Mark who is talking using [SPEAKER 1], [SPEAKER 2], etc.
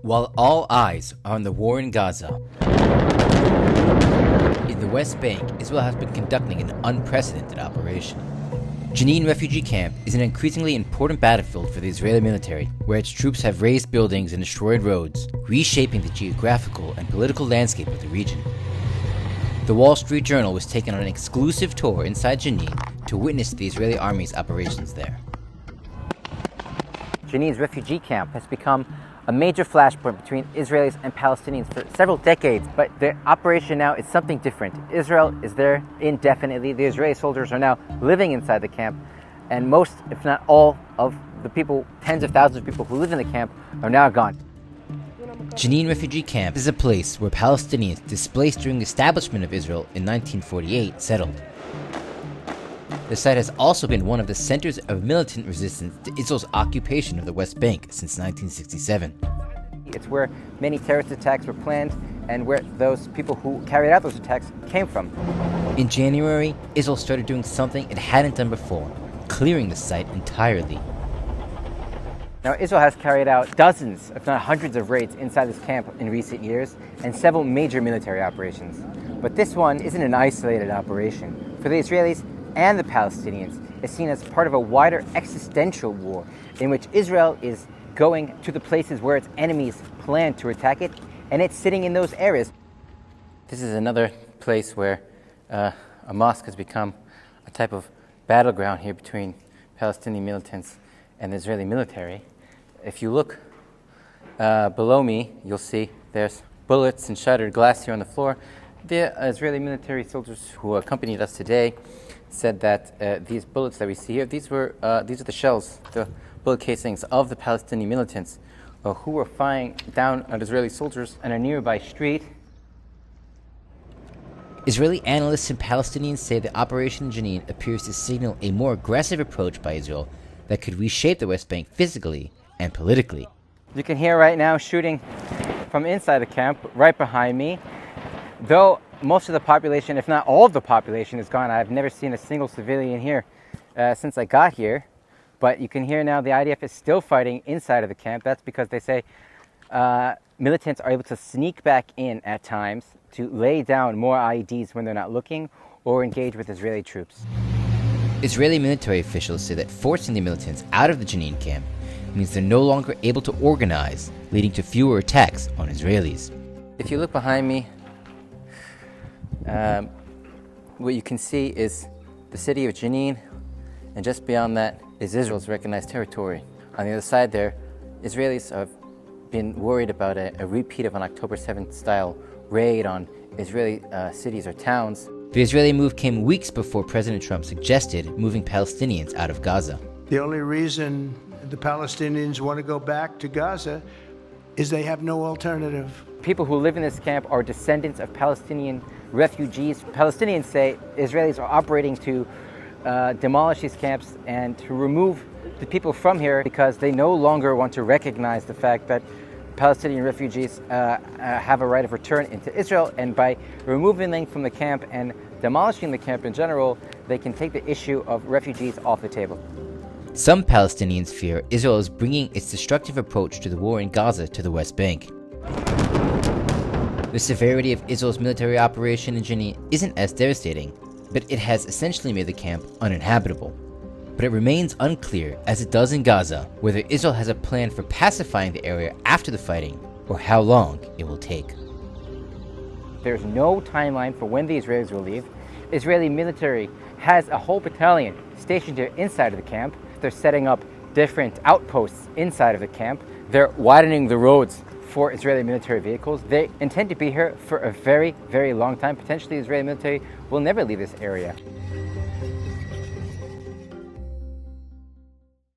[SPEAKER 1] While all eyes are on the war in Gaza, in the West Bank, Israel has been conducting an unprecedented operation. Jenin refugee camp is an increasingly important battlefield for the Israeli military, where its troops have razed buildings and destroyed roads, reshaping the geographical and political landscape of the region. The Wall Street Journal was taken on an exclusive tour inside Jenin to witness the Israeli army's operations there.
[SPEAKER 2] Jenin's refugee camp has become a major flashpoint between Israelis and Palestinians for several decades, but the operation now is something different. Israel is there indefinitely. The Israeli soldiers are now living inside the camp, and most, if not all, of the people, tens of thousands of people who live in the camp, are now gone.
[SPEAKER 1] Jenin refugee camp is a place where Palestinians displaced during the establishment of Israel in 1948 settled. The site has also been one of the centers of militant resistance to Israel's occupation of the West Bank since 1967.
[SPEAKER 2] It's where many terrorist attacks were planned and where those people who carried out those attacks came from.
[SPEAKER 1] In January, Israel started doing something it hadn't done before, clearing the site entirely.
[SPEAKER 2] Now, Israel has carried out dozens, if not hundreds of raids inside this camp in recent years and several major military operations. But this one isn't an isolated operation. For the Israelis and the Palestinians, it's seen as part of a wider existential war in which Israel is going to the places where its enemies plan to attack it, and it's sitting in those areas. This is another place where a mosque has become a type of battleground here between Palestinian militants and the Israeli military. If you look below me, you'll see there's bullets and shattered glass here on the floor. The Israeli military soldiers who accompanied us today said that these bullets that we see here, these are the shells, the bullet casings of the Palestinian militants who were firing down at Israeli soldiers in a nearby street.
[SPEAKER 1] Israeli analysts and Palestinians say the Operation Jenin appears to signal a more aggressive approach by Israel that could reshape the West Bank physically and politically.
[SPEAKER 2] You can hear right now shooting from inside the camp right behind me. Though most of the population, if not all of the population, is gone, I've never seen a single civilian here since I got here. But you can hear now the IDF is still fighting inside of the camp. That's because they say militants are able to sneak back in at times to lay down more IEDs when they're not looking or engage with Israeli troops.
[SPEAKER 1] Israeli military officials say that forcing the militants out of the Jenin camp means they're no longer able to organize, leading to fewer attacks on Israelis.
[SPEAKER 2] If you look behind me, what you can see is the city of Jenin, and just beyond that is Israel's recognized territory. On the other side there, Israelis have been worried about a repeat of an October 7th style raid on Israeli cities or towns.
[SPEAKER 1] The Israeli move came weeks before President Trump suggested moving Palestinians out of Gaza.
[SPEAKER 3] The only reason the Palestinians want to go back to Gaza is they have no alternative.
[SPEAKER 2] People who live in this camp are descendants of Palestinian refugees. Palestinians say Israelis are operating to demolish these camps and to remove the people from here because they no longer want to recognize the fact that Palestinian refugees have a right of return into Israel, and by removing them from the camp and demolishing the camp in general, they can take the issue of refugees off the table.
[SPEAKER 1] Some Palestinians fear Israel is bringing its destructive approach to the war in Gaza to the West Bank. The severity of Israel's military operation in Jenin isn't as devastating, but it has essentially made the camp uninhabitable. But it remains unclear, as it does in Gaza, whether Israel has a plan for pacifying the area after the fighting, or how long it will take.
[SPEAKER 2] There's no timeline for when the Israelis will leave. Israeli military has a whole battalion stationed here inside of the camp. They're setting up different outposts inside of the camp. They're widening the roads for Israeli military vehicles. They intend to be here for a very, very long time. Potentially, the Israeli military will never leave this area.